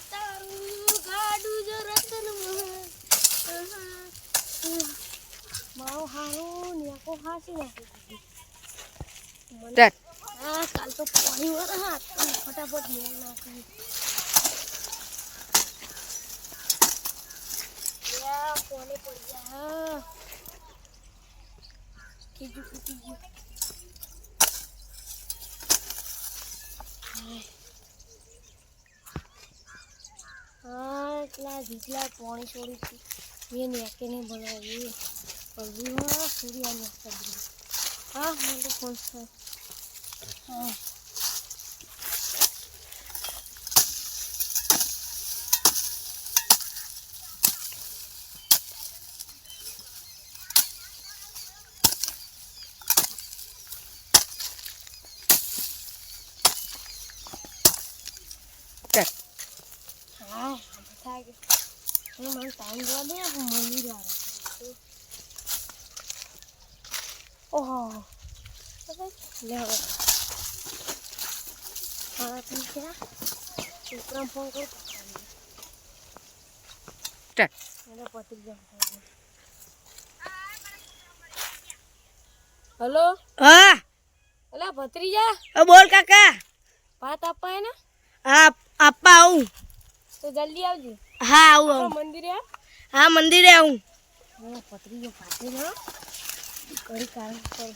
તારું ગાડું જો રતનમાં મારો હારો નેકો હાસી નાખી ચાલ હા કાલ તો પાણી વરા ફટાફટ મેળ નાખી યા કોને પડી ગયા કીધું ફૂટી ગયું हाँ इतना जितला पानी छोड़ी थी ये नेके ने बनाई और भी हाँ पूरी आने कर दी हाँ मुझे कौन सा हाँ ચાલ हाँ बता के मैं टाइम दे दे अब मंदिर आ रहा है ओह ले आओ हाँ ठीक है ऊपर फोन कर ચાલ मेरा पति जम हेलो હા अला भत्रीजा બોલ કાકા बात आपा है ना હા આપા આવું तो जल्दी आवजी હા આવું मंदिर है હા મંદિરે આવું हाँ पत्रीजो फाटे ना कड़ी कारण कर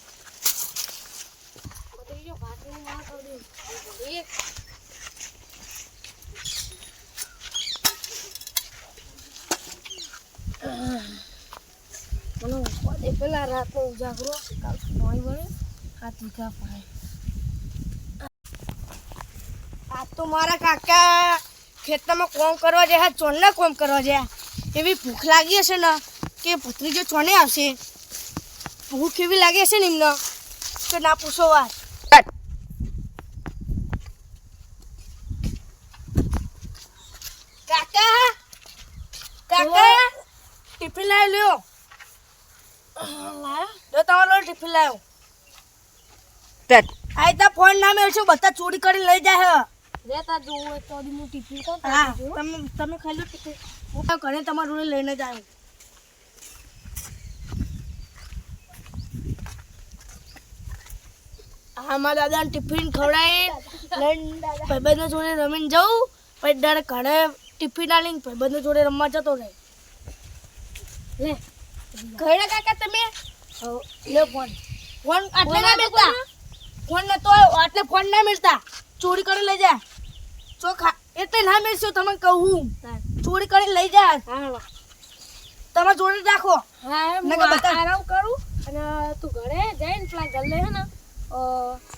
पत्रीजो फाटे ना कर दे एक મને પદે પેલા રાતનો ઉજાગરો કાલ પાણી વળે હાથ વીઘા પાય આ તો મારા કાકા ખેતરમાં કોમ કરવા જાય ચોનના કોમ કરવા જાય એવી ભૂખ લાગી હશે ને કે ભત્રીજો ચોને આવશે ભૂખ એવી લાગી હશે ને એમને કે ના પૂછો વાત કાકા કાકા ટિફિન લાવી લ્યો જો તમારો ટિફિન લાવ્યો આ તો ફોન ના મેળશો બધા ચોરી કરીને લઈ જાય રેતા જો તો દી ટિફિન કા હા તમે ખાઈ લો ટિફિન હું ઘરે તમારું જોડે લઈને જ આવ્યો હા મારા દાદાને ટિફિન ખવડાવી ભાઈબંધો જોડે રમીને જાઉં પછી ડાયરેક્ટ ઘરે ટિફિન આલીને ભાઈબંધો જોડે રમવા જતો રહે લે ઘરે કાકા તમે લે ફોન ફોન આટલે ના મિલતા ફોન ન તો આટલે ફોન ના મિલતા ચોરી કરી લઈ જા ચોખા એટલે ના મેળશું તમે કહું ચોરી કરી લઈ જા હા તમે જોડે રાખો હા હું આરામ કરું અને તું ઘરે જઈને પેલા ગલ્લે હે ને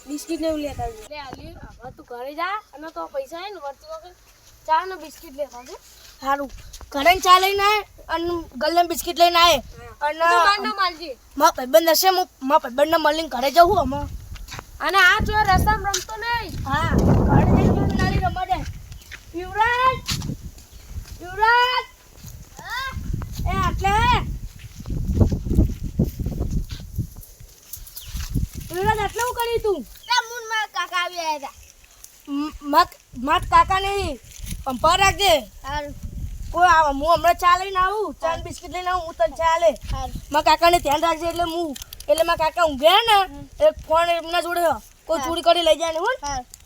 બિસ્કિટ ને લેતા આવજે લે આલી હવે તું ઘરે જા અને તો પૈસા હે ને વર્તી વખત ચા ને બિસ્કિટ લેતા આવજે સારું ઘરે ચા લઈને આય અને ગલ્લે બિસ્કિટ લઈને આય અને માનો માલજી મારા ભાઈબંધ હશે હું મારા ભાઈબંધને મળીને ઘરે જવું અમે અને આ જો રસ્તામાં રમતો નહીં હા ઘરે જઈને નાની રમવા જાય યુવરાજ યુવરાજ એ આટલે યુવરાજ આટલે હું કરી તું મુન માં કાકા આવી આવ્યા મત કાકા નહીં પંપા રાખજે સારું કોઈ હું હમણાં ચા લઈને આવું ચા ને બિસ્કિટ લઈને આવું હું તને ચા લે મારા કાકાને ધ્યાન રાખજે એટલે મારા કાકા ઊંઘ્યા ને એક ફોન એમના જોડે કોઈ ચોરી કરી લઈ જાય ને હું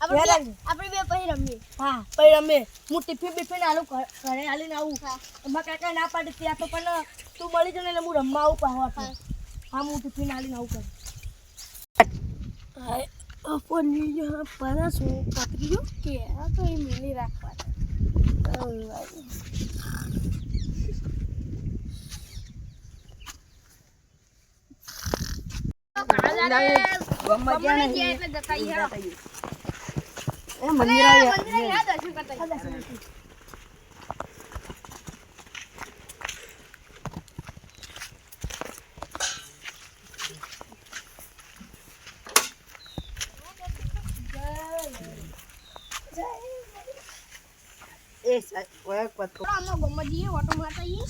આપણે બે પછી રમીએ હા પછી રમે હું ટિફિન બિફિન આલું ઘરે આલીને આવું મારા કાકા ના પાડે ત્યાં તો પણ તું મળી જાય ને એટલે હું રમવા આવું પાવા હા હું ટિફિન આલીને આવું કરું પરસું પકડી કે તો એ મિલી રાખવા એ સાહેબ કોઈ પતો આનો ગમત જઈએ ઓટો મારતા જઈએ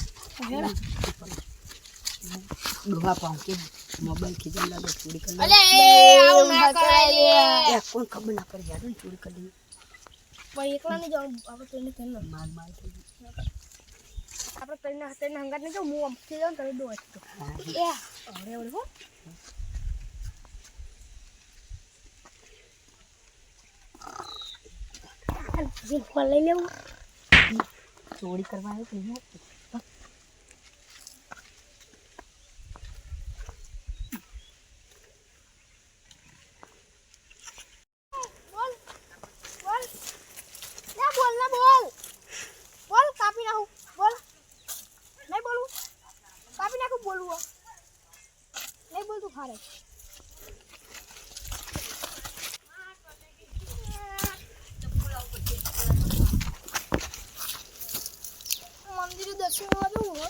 ડોહા પાઉં કે મોબાઈલ ખીજન લાગે ચોરી કરી અલે આવું ના કરાય લે કોણ ખબર ના પડી જાય ચોરી કરી ભાઈ એકલા નહીં જાઉં આપણે ટ્રેન ટ્રેન માર માર થઈ ગયું. આપણે ટ્રેન હંગાત નહીં જાઉં હું અમથી જાઉં તમે દો હતો એ અરે અરે હો જે ફોન લઈ લેવું ચોરી કરવા આવ્યો કે નહીં? બોલ કાપી નાખું બોલ નહીં બોલું કાપી નાખું બોલવું નહીં બોલતું ખારે મંદિરે દર્શન કરવા જવું હોય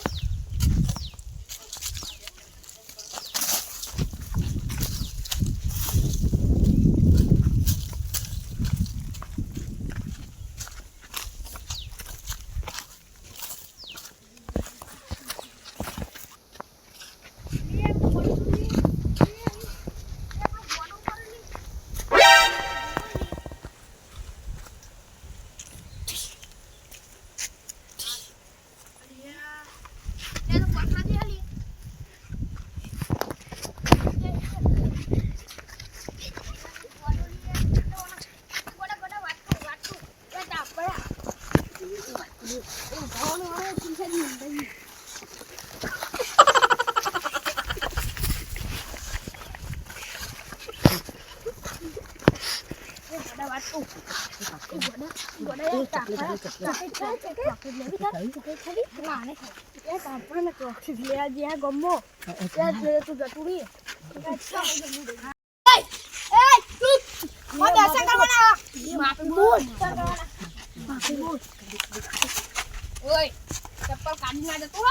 ચપ્પલ કાઢી ના જતો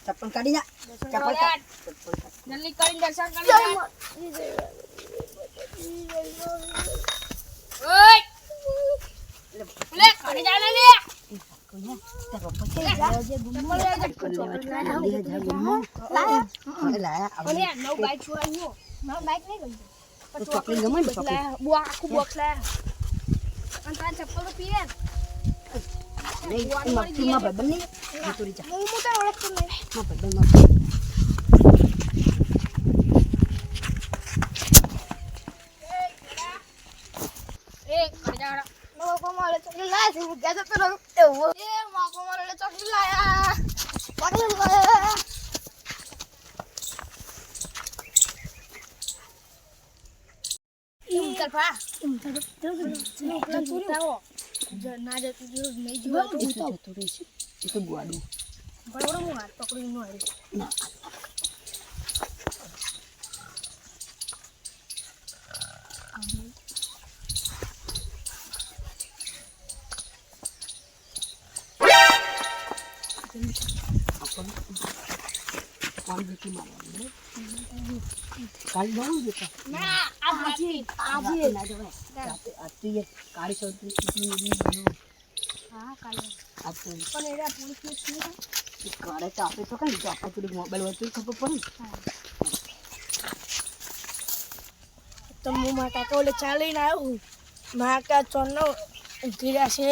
ચપ્પલ કાઢી જા. ચપ્પલ જલ્દી કરીને દર્શન કરી ઓય લે કાઢી જા ને લે નવ બાઈક છું આવ્યો નવ બાઈક નહીં ગઈ ચોકલેટ ગમે ને ચોકલેટ આખું બોક્સ લાયા અને તારા ચપ્પલ તો પીએ નહીં માં ભાઈબંધ નહીં ચોરી જા. હું તો ઓળખતો નહીં માં ભાઈબંધ એ કડા મોકો મારે ચોકલેટ લાયા છે હું ગયા તો એવું એ મોકો મારે ચોકલેટ લાયા ચોકલેટ લાયા ઉતરફા ના જતું નહીં જોવા તો જતું રહીશ. એ તો ગુવાડું બરોબર હું હાથ પકડી નો આવી ના કોણ બીકી મારવાનું કાલ જવું છે ના આજે ના જવાય આથી કાળી ચૌધરી હા કાલે આ તો પણ એરા પોલીસ કેસ નહીં કાળે તો આપણે તો કઈ તો આપણે થોડી મોબાઈલ વચ્ચે ખબર પડે તો હું મારા કાકા ઓલે ચાલીને આવ્યો મારા કાકા ચોરનો ઊંઘી રહ્યા છે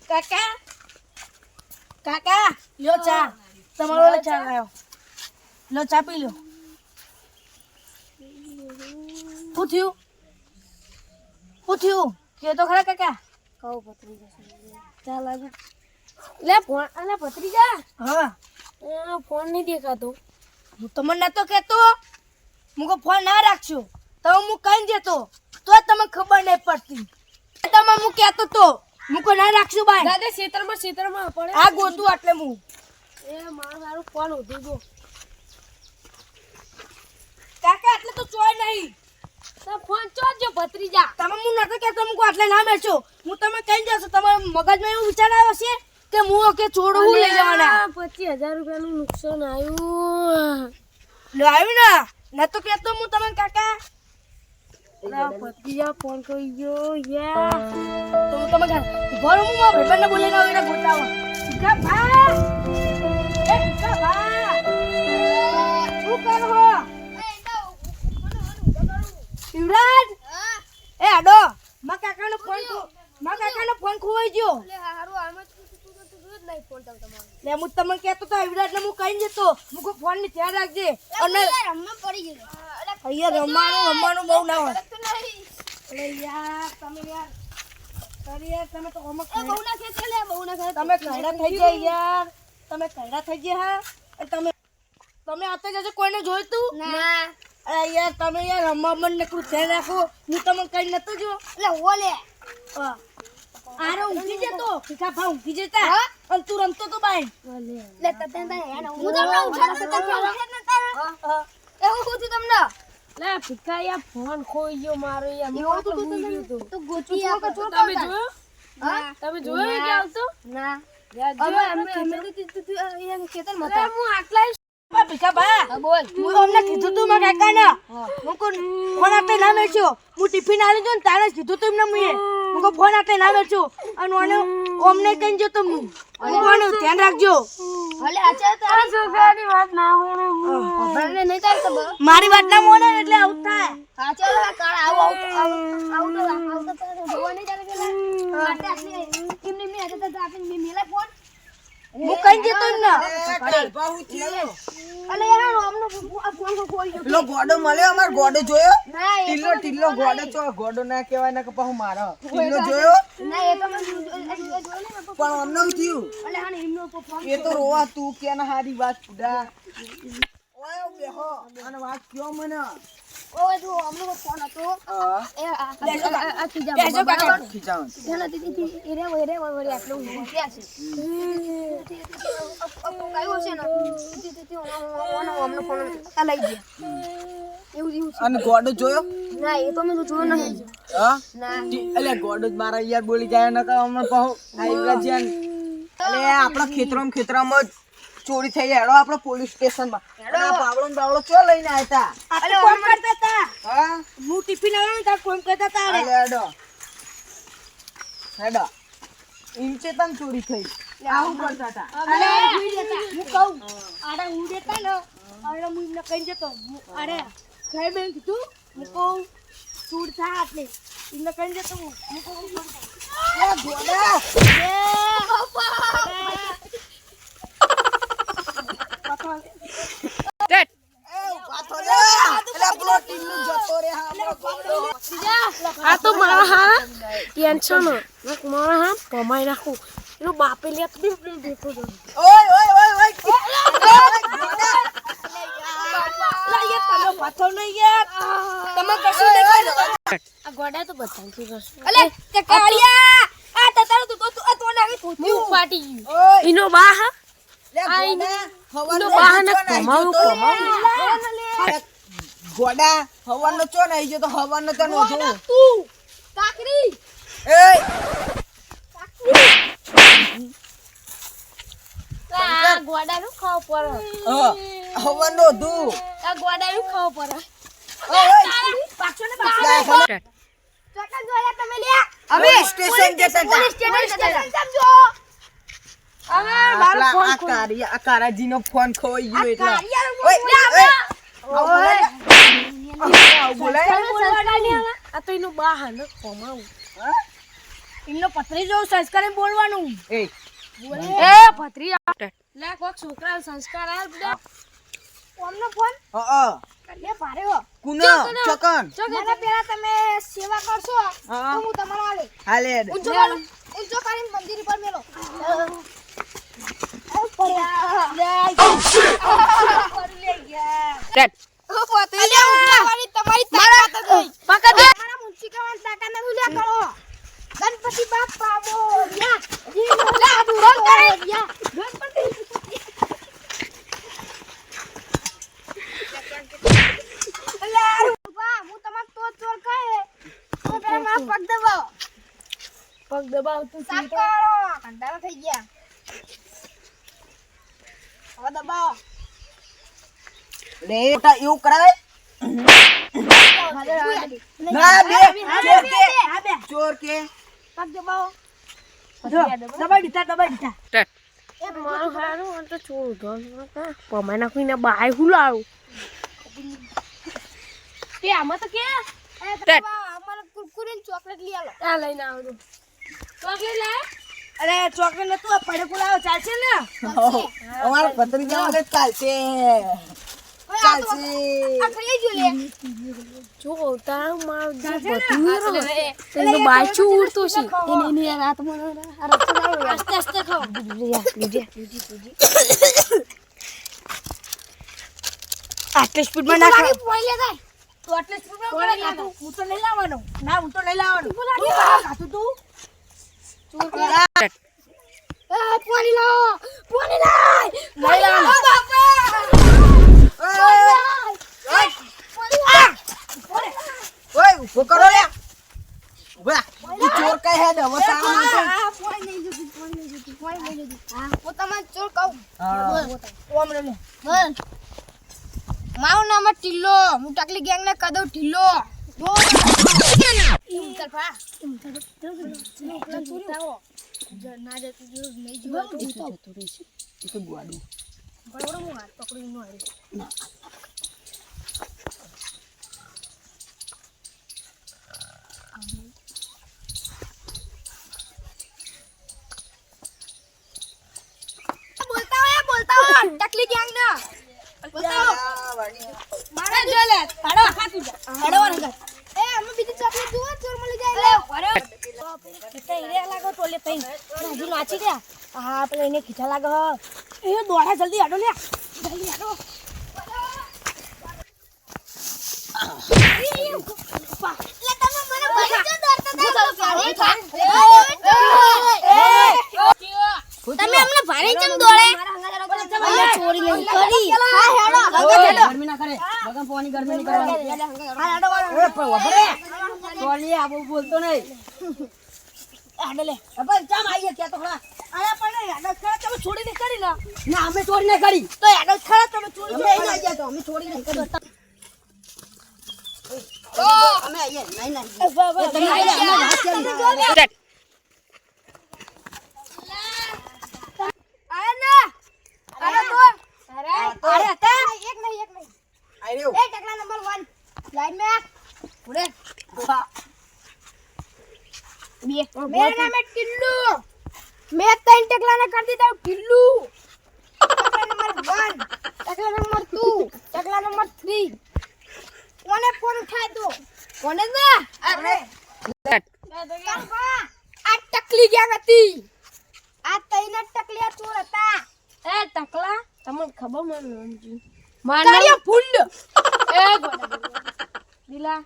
કાકા કાકા લ્યો ચા તમારો ઓલે ચા આવ્યો લો ચા પી લ્યો શું થયું કે તો ખરા કાકા કહું ભત્રીજા ચાલ લાગુ લે ફોન અલે ભત્રીજા હા ફોન નહીં દેખાતો હું તમને નતો કહેતો મુકો ફોન ના રાખજો તો હું કઈ દેતો તો તમને ખબર નહીં પડતી તમે હું કહેતો તો મુકો ના રાખજો બાય દાદા ક્ષેત્રમાં પડે આ ગોતું એટલે હું એ મારું સારું ફોન ઉધી ગયો કાકા એટલે તો ચોય નહીં તો ફોન ચોજો ભત્રીજા તમે હું નતો કહેતો મુકો એટલે ના બેસો હું તમે કઈ જશો તમારા મગજમાં એવું વિચાર આવ્યો છે કે હું કે છોડું હું લઈ જવાના 25,000 રૂપિયાનું નુકસાન આવ્યું લો આવ્યું ને નતો કહેતો હું તમને કાકા ભત્રીજા ફોન કરી ગયો યા તો હું તમે ભરો હું મારા ભાઈબંધને બોલાવીને આવીને ગોતાવા કા ભા એ કા ભા શું કરો શિવરાજ એ એ આડો મા કાકાનો ફોન ખોવાઈ ગયો એટલે હારું આમ જ તું જ નહીં ફોન તાવ તમારો લે હું તમને કહેતો તો વિરાટને હું કઈ જતો હું ફોન ની ધ્યાન રાખજે અને રમવા પડી ગયો અહીંયા રમવાનું બહુ ના હોય તો નહીં અરે યાર તમે તો હોમવર્ક બહુ ના ખેંચે લે બહુ ના ખેંચે તમે કઈડા થઈ ગયા યાર તમે કઈડા થઈ ગયા હા અને તમે આતે જજો કોઈને જોયું તું ના અરે યાર તમે યાર રમવા મન નકરું ધ્યાન રાખો હું તમને કઈ નતો જો એટલે ઓલે આરે ઊંઘી જતો પીઠા ભા ઊંઘી જતા અને તું રમતો તો બાઈ લે તતે હું તમને ઉઠાડતો તો એવું હું છું તમને લે ભીખા યાર ફોન ખોઈ ગયો મારો યાર એવું તું ગોતી તમે જોયો તમે જોયો કે આવતો ના હું આટલા ભીખા ભા બોલ હું અમને કીધું તું મારા કાકાને હું કોણ ફોન આપે ના મેચ્યો હું ટિફિન આલી જો ને તારે જ કીધું તું એમને હું કો ફોન આપે ના મેચ્યો અને ઓમને કઈ જતો હું કોણ ધ્યાન રાખજો ભલે આચા તારા છોકરાની વાત ના હોય ભલે નહીં તાર તો મારી વાત ના મોને એટલે આવું થાય આચા કાળ આવું તો જોવા નહીં ચાલે પેલા માટે આટલી એમની મે હતા તો આપીને મે મેલા ફોન હું કઈ જતો ને અલે યાર અમને આ ફોન ખોઈ ગયો પેલો ગોડો મળ્યો અમાર ગોડો જોયો ના એ ટીલો ગોડો ચો ગોડો ના કહેવાય ને કે પાહુ મારો ટીલો જોયો ના એ તો મેં જોયો ને પણ અમને શું થયું અલે હાને એમનો ફોન એ તો રોવા તું કે ના હારી વાત પુડા ઓય બેહો અને વાત કયો મને ઓય જો અમને ફોન હતો એ આ ખીજા બેસો કાકા. ખીચાવન ધ્યાન દીધી એરે વળી આટલું ક્યાં છે કયો છે ને ઓનો અમને ફોન આ લઈ ગયા એવું છે અને ગોડો જોયો ના એ તો મેં જોયો નહીં હા ના અલે ગોડો જ મારા યાર બોલી જાય ને કે અમને પાહુ આઈવરા છે અલે આપણા ખેતરામાં જ ચોરી થઈ હેડો આપણે પોલીસ સ્ટેશન માં બાવળો ને બાવળો ચો લઈને આવ્યા આપણે કોમ કરતા હતા હા હું ટિફિન આવ્યો ને તાર કોમ કરતા હતા અલે હેડો ઇંચે તમ ચોરી થઈ આવું કરતા હતા અરે હું કહું આરે હું દેતા ને અરે હું એમને કઈ જતો અરે કઈ બેન કીધું હું કહું ચૂડ થા આટલે એમને કઈ જતો હું કહું ગોડા આ તો મારા હા ટેન્શન મારા હા કમાઈ નાખું એનો બાપે લે દેખો પાથો નહીં યાર તમે કશું દેખાય આ ગોડા તો બતાવતી બસ અલે તે કાળિયા આ તતારો તું તો આ તો નાખી હું પાટી ગયું એનો બા હા એનો બા ને કમાવું ગોડા હવાનો ચો ને આઈ ગયો તો હવાનો તો નો જો તું કાકરી એ આ ગોડા નું ખાવ પર હવાનો દુ આ ગોડા નું ખાવ પર પાછો ને ચોટન જોયા તમે લે પોલીસ સ્ટેશન જતા હતા સમજો હવે મારો ફોન આ કારાજી નો ફોન ખોઈ ગયો એટલે આ તો એનું બા હા ને કમાવું એમનો પત્રી જો સંસ્કારે બોલવાનું એ એ ભત્રી લે કોક છોકરા સંસ્કાર આલ બધા ઓમનો ફોન લે ભારે હો કુના ચકન મને પેલા તમે સેવા કરશો તો હું તમારો આલે હાલે ઊંચો કરીને મંદિર પર મેલો ગણપતિ બાપા મોર્યા હું તમાર તો ચોર કહે તો પેલા મારા પગ દબાવો પગ દબાવ તું સાકારો કંટાળા થઈ ગયા હવે દબાવો લે ઓટા એવું કરાય ના બે ચોર કે પગ દબાવો દબાઈ દીધા એ મારું હારું અને તો ચોર ધોન પમાઈ નાખીને બાય હુલાવું કે આમાં તો કે અમારે કુરકુરે ને ચોકલેટ લઈ આલો. આ લઈને આવજો ચોકલેટ લાય અરે ચોકલેટ નતું આ પડે પુલાવ ચાલશે ને? અમારા ભત્રીજા વગર ચાલશે ચાલશે. આ ખાઈ જો લે. જો તાર માર બધું એનો બાચું ઉડતો છે એની રાતમાં આ રસ્તો આસ્તે આસ્તે ખાઓ. આટલી સ્પીડમાં ના ખાઓ. પોઈ લે જાય તું આટલી સ્પીડમાં કોણે ખાધું? હું તો નહીં લાવવાનો. ના હું તો નહીં લાવવાનો. તું ખાધું તું? પાણી લાવો પાણી લાય નહીં લાવવાનો. ઓય ઉભો કરો લે ઉભા ઈ ચોર કઈ હે હવે તારા માટે હું તમને ચોર કહું. હા. ઓમ રે લે. બોલ. મારું નામ ટીલ્લો. હું ટકલી ગેંગ ને કદો ઢીલ્લો. બોલ. ઈમ તરફા. ના જતું જો નહીં જોવા તો ઈ તો ગુવાડું બરોબર હું હાથ પકડી નો આવી. બોલતા હોય ટકલી ગેંગ ને બોલતા હો. મારા જો લે પાડો ખાતું જા પાડો વાળા જા. એ અમે બીજી ચોકલેટ જુઓ ચોર મળી જાય લે વરે કિતા ઈરે લાગો ટોલે તઈ રાજુ નાચી ગયા. હા આપણે એને ખીચા લાગો એ દોડા જલ્દી આડો લે જલ્દી આડો. લે તમે મને બહાર જ દોડતા તમે અમને ભારે કેમ દોડે? ચોરી નહીં કરી. હા હેડો ગરમી ના કરે બગમ પાણી ગરમી નહીં કરવાની હા હેડો એ પણ વબરે ચોરી આબો બોલતો નહીં હેડો લે. અબે ચમ આઈએ કે તો ખરા અરે પણ હેડો ખરા તમે ચોરી નહીં કરી ને ના અમે ચોરી નહીં કરી તો હેડો ખરા તમે ચોરી અમે અહીં આઈએ તો અમે ચોરી નહીં કરી તો અમે આઈએ નહીં નહીં તમે આઈએ અમે વાત કરી અરે ના અરે તો અરે હતા એક નહીં આઈ રહ્યો એ ટકલા નંબર 1 લાઈન મે ઉડે मेरा नाम है टिल्लू. मैं 3 टकला ने कर देता हूँ टिल्लू. टकला नंबर 1, टकला नंबर 2, टकला नंबर 3. कोने फोन उठाए दो? कोने ना? अरे. आ टकली क्या करती? आ 3 टकलियां चोर था. એ ટકલા તમને ખબર મને तारिया फुंड. એ દિલા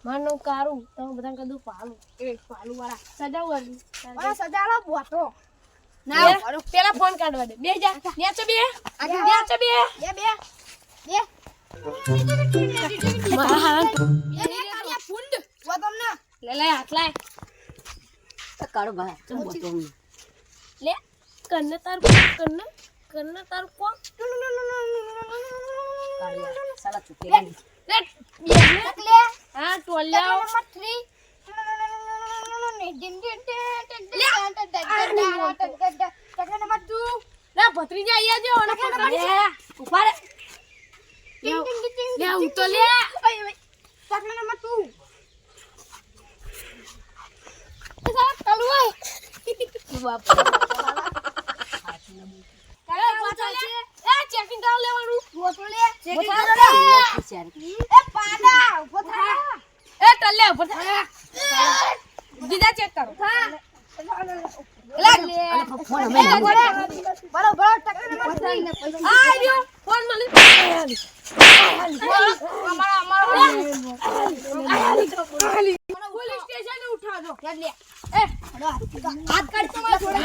મારનું કારું તમે બધા કદું પાલું એ પાલું વાળા સજાવવાનું और सजाला बोतो. ના પેલા ફોન કાઢવા દે બે જા નેચે બે નેચે બે ये बे. ये. મારા હાથ ये तारिया फुंड. वो तुमने લે લે હાથ લાય કાળો ભાઈ ચમ બોલતો હું લે કન્ને તાર કન્ને તાર કો કાળિયા સાલા ચૂકે લે टकले. હા ટોલ્યા नंबर 3. टकला नंबर 2. લે ભત્રીજા આયા જો અને ફોન કાઢી ઉભા રે લે હું તો લે टकला नंबर 2. તલવાય બાપ કાલે પાછા લે એ ચેકિંગ કર લેવાનું बोतले. ચેકિંગ ए पादा उभो था. એ ટલ્લે ઉપર દીદા ચેક કરો ફોન અમે बरो बरो टकला नंबर 3 ने पैसा. આ રહ્યો ફોન મળી પોલીસ સ્ટેશન ઉઠાડો हाथ काट तो मार थोड़ा.